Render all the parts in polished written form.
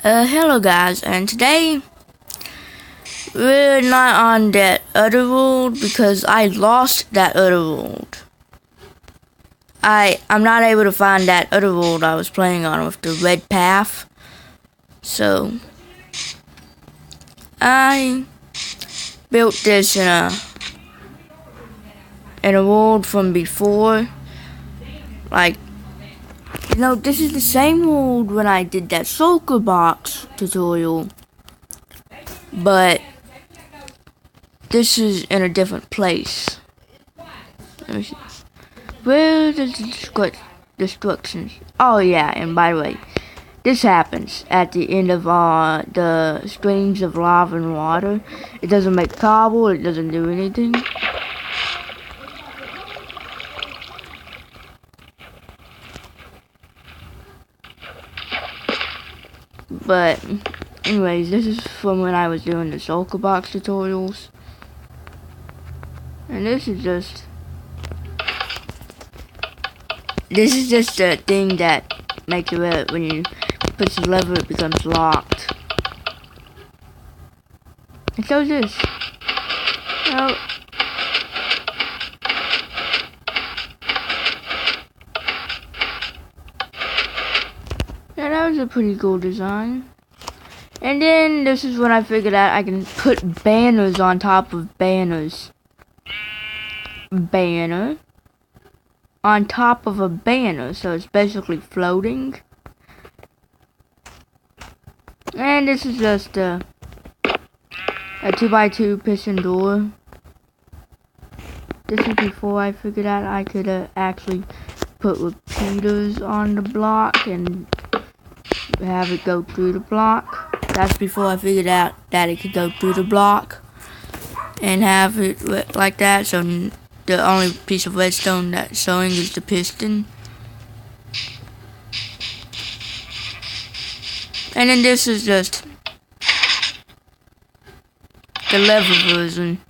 Hello guys, and today we're not on that other world because I lost that other world. I'm not able to find that other world I was playing on with the red path. So I built this in a world from before. Like, this is the same world when I did that shulker box tutorial, but this is in a different place. Let me see. Where does the destruction? Oh yeah, and by the way, this happens at the end of the streams of lava and water. It doesn't make cobble, it doesn't do anything. But anyways, this is from when I was doing the shulker box tutorials. And this is just a thing that makes it when you push the lever it becomes locked. And so is this. Oh. Yeah, that was a pretty cool design. And then this is when I figured out I can put banners on top of banners. Banner on top of a banner, so it's basically floating. And this is just a 2x2 piston door. This is before I figured out I could actually put repeaters on the block and have it go through the block. That's before I figured out that it could go through the block and have it like that, so the only piece of redstone that's showing is the piston. And then this is just the level version.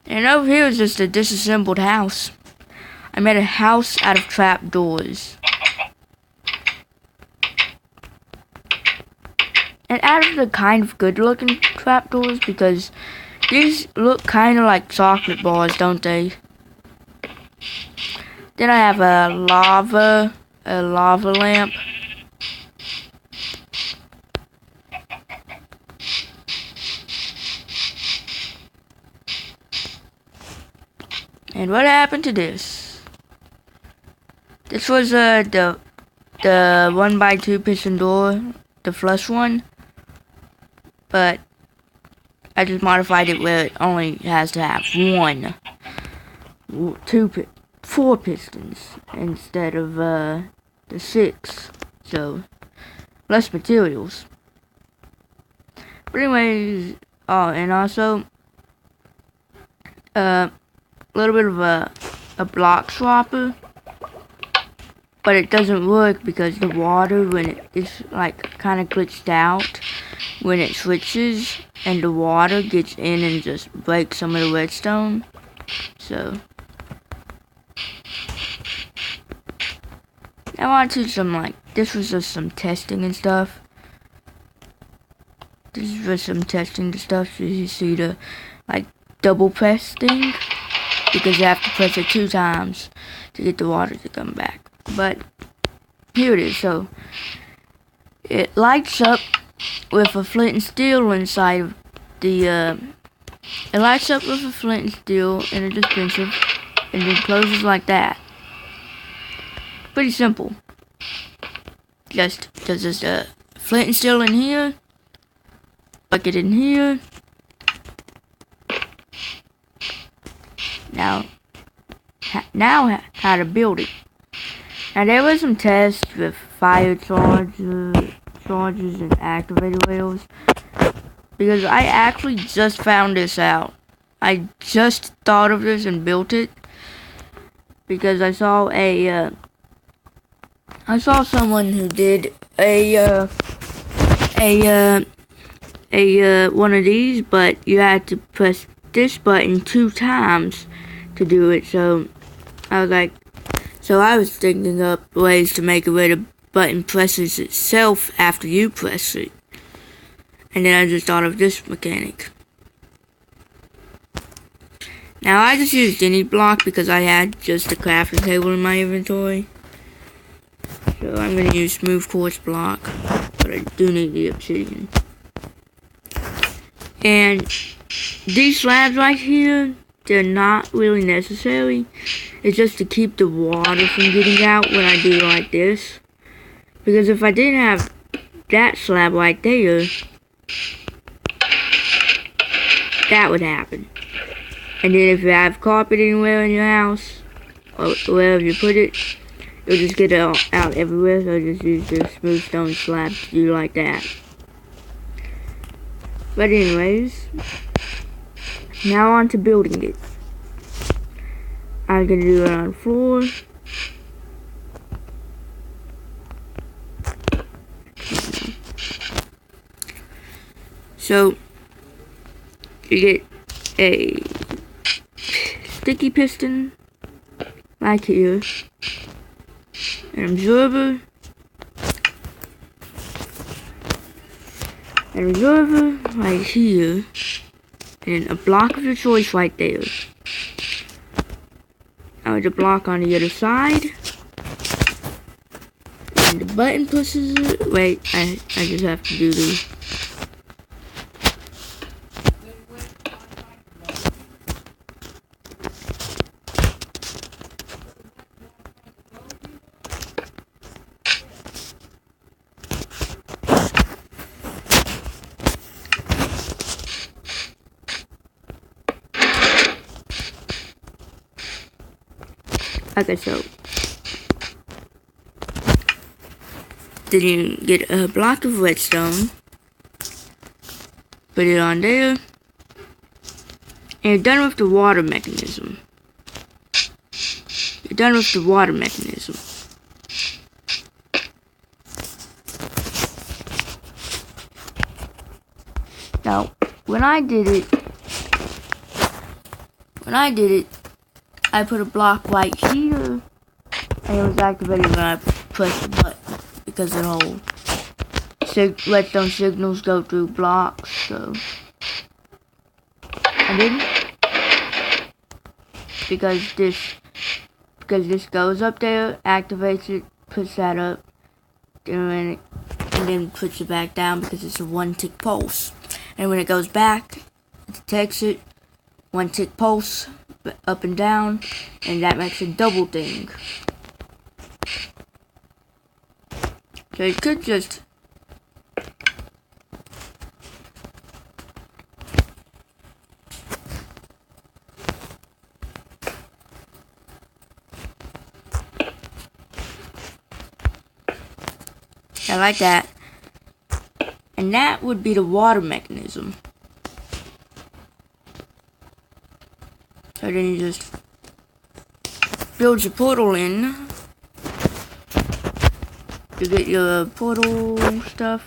And over here is just a disassembled house. I made a house out of trapdoors. And out of the kind of good looking trapdoors, because these look kind of like chocolate bars, don't they? Then I have a lava lamp. And what happened to this? This was the 1x2 piston door, the flush one. But I just modified it where it only has to have four pistons instead of the 6. So less materials. But anyways, and also a little bit of a block swapper. But it doesn't work because the water, when it's like kind of glitched out when it switches, and the water gets in and just breaks some of the redstone. So I want to do this was just some testing and stuff. This is just some testing stuff, so you see the double press thing, because you have to press it 2 times to get the water to come back. But here it is. So it lights up with a flint and steel inside of the it lights up with a flint and steel in a dispenser and then closes like that. Pretty simple. Just there's a flint and steel in here, bucket in here. Now how to build it. Now there was some tests with fire charges and activator rails, because I actually just found this out. I just thought of this and built it because I saw someone who did a one of these, but you had to press this button 2 times to do it. So I was thinking up ways to make a way to button presses itself after you press it. And then I just thought of this mechanic. Now I just used any block because I had just a crafting table in my inventory. So I'm going to use smooth quartz block, but I do need the obsidian. And these slabs right here, they're not really necessary. It's just to keep the water from getting out when I do like this. Because if I didn't have that slab right there, that would happen. And then if you have carpet anywhere in your house, or wherever you put it, you'll just get it all out everywhere. So just use the smooth stone slab to do like that. But anyways, now on to building it. I'm gonna do it on the floor. So you get a sticky piston like here, an observer, right here, and a block of your choice right there. Now the block on the other side, and the button pushes it. Wait, I just have to do the. Okay, so then you get a block of redstone, put it on there, and you're done with the water mechanism. Now, when I did it, I put a block right here, and it was activated when I pressed the button, because the whole redstone signals go through blocks, so. And then, because this goes up there, activates it, puts that up, and then puts it back down because it's a 1-tick pulse. And when it goes back, it detects it, 1-tick pulse, up and down, and that makes a double thing. So you could just like that, and that would be the water mechanism. So then you just build your portal in. You get your portal stuff.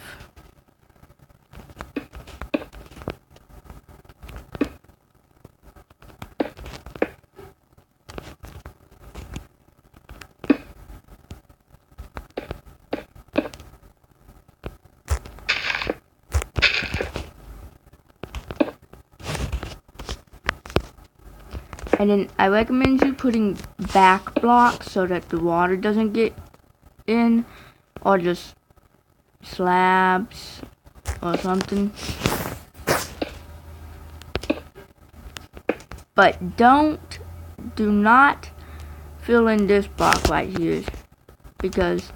And then I recommend you putting back blocks so that the water doesn't get in, or just slabs or something. But do not fill in this block right here, because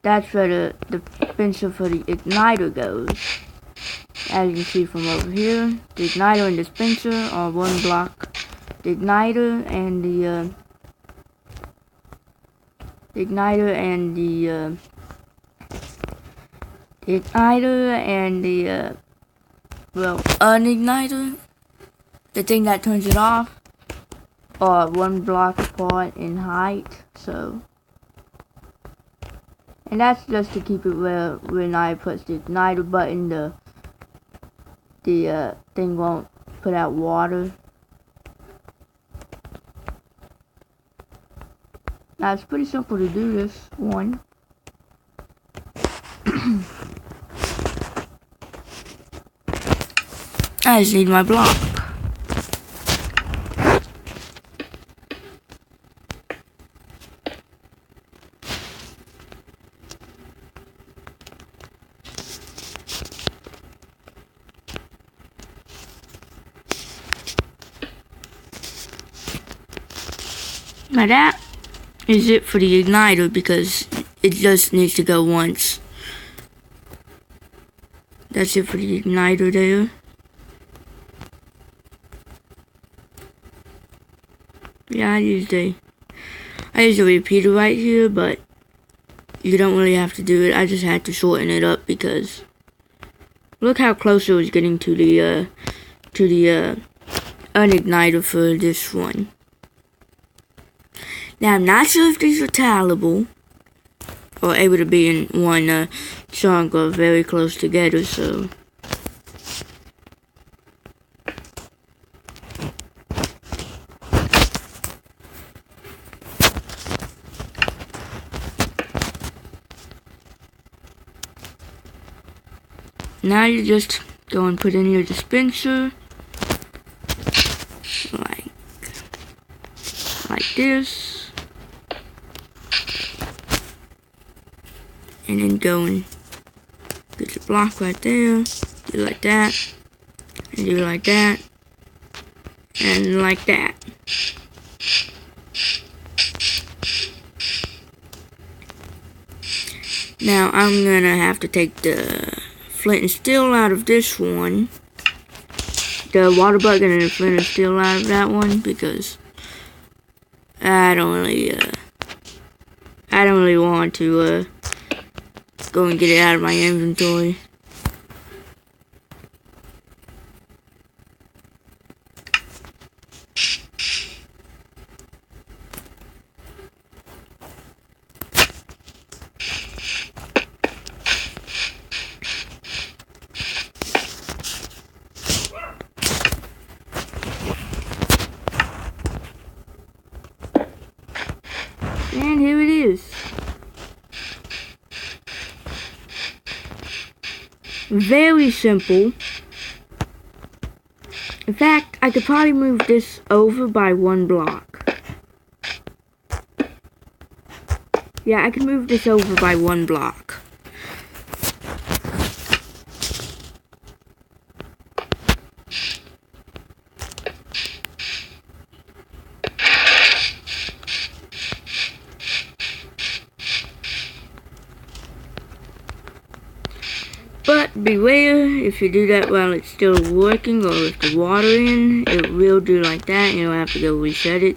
that's where the dispenser for the igniter goes. As you can see from over here, the igniter and dispenser are one block. The igniter and the unigniter, the thing that turns it off, are one block apart in height. So, and that's just to keep it where when I press the igniter button, the thing won't put out water. Now it's pretty simple to do this one. I just need my block. Now that is it for the igniter because it just needs to go once. That's it for the igniter there. Yeah, I used a repeater right here, but you don't really have to do it. I just had to shorten it up because look how close it was getting to the unigniter for this one. Now I'm not sure if these are tileable or able to be in one chunk or very close together, so now you just go and put in your dispenser like this. And then go and get your block right there, do like that, and do like that, and like that. Now I'm gonna have to take the flint and steel out of this one, the water bucket and the flint and steel out of that one, because I don't really want to go and get it out of my inventory. And here it is. Very simple. In fact, I could probably move this over by one block. Yeah, I can move this over by one block. But beware, if you do that while it's still working or with the water in, it will do like that. You'll have to go reset it.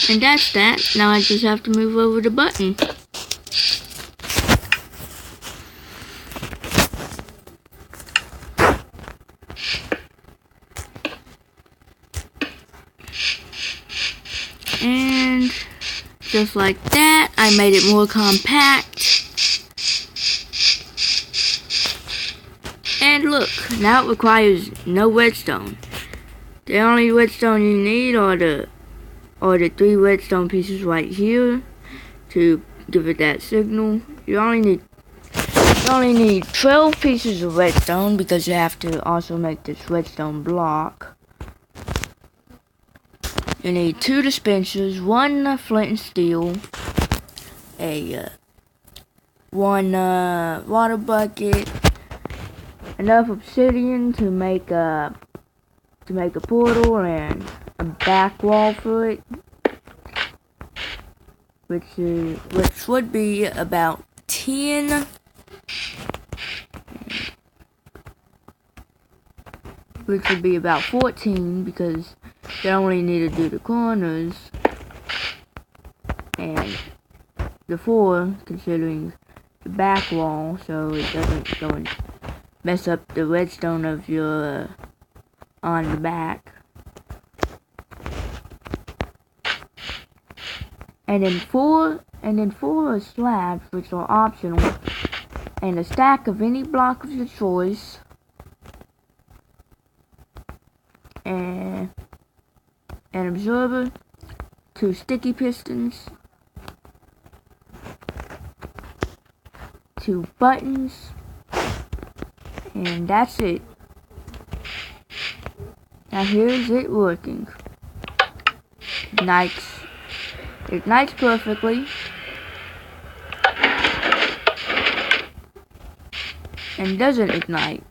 And that's that. Now I just have to move over the button. And just like that, I made it more compact. And look, now it requires no redstone. The only redstone you need are the 3 redstone pieces right here to give it that signal. You only need 12 pieces of redstone because you have to also make this redstone block. You need 2 dispensers, 1 flint and steel, one water bucket, enough obsidian to make a portal, and a back wall for it, which would be about 10. Which would be about 14 because they only need to do the corners, and the 4 considering the back wall, so it doesn't go and mess up the redstone of your on the back. And then 4 slabs, which are optional, and a stack of any block of your choice, and an absorber, 2 sticky pistons, 2 buttons, and that's it. Now here's it working. Ignites perfectly, and doesn't ignite.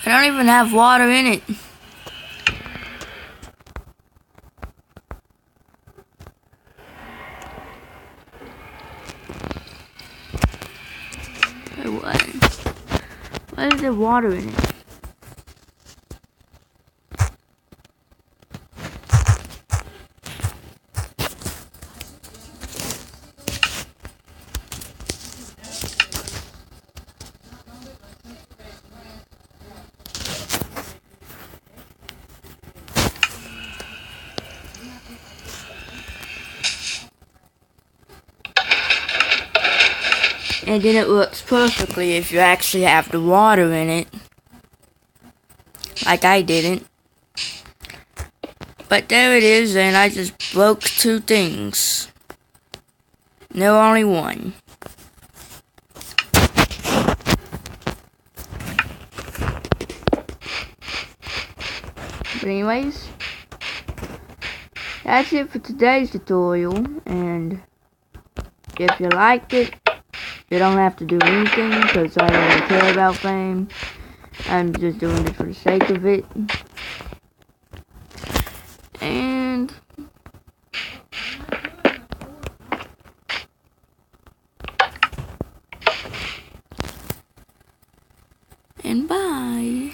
I don't even have water in it. Why is there water in it? And then it works perfectly if you actually have the water in it. Like I didn't. But there it is, and I just broke 2 things. No, only one. But anyways, that's it for today's tutorial, and if you liked it, you don't have to do anything because I don't really care about fame. I'm just doing it for the sake of it. And bye.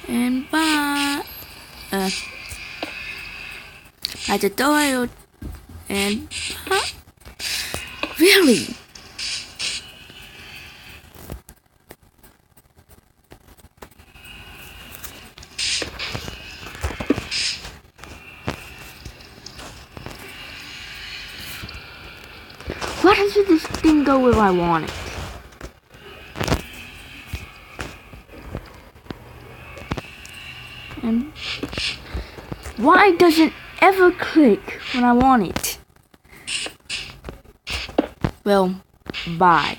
And bye. My tutorial. And really? Why doesn't this thing go where I want it? And why doesn't ever click when I want it? Well, bye.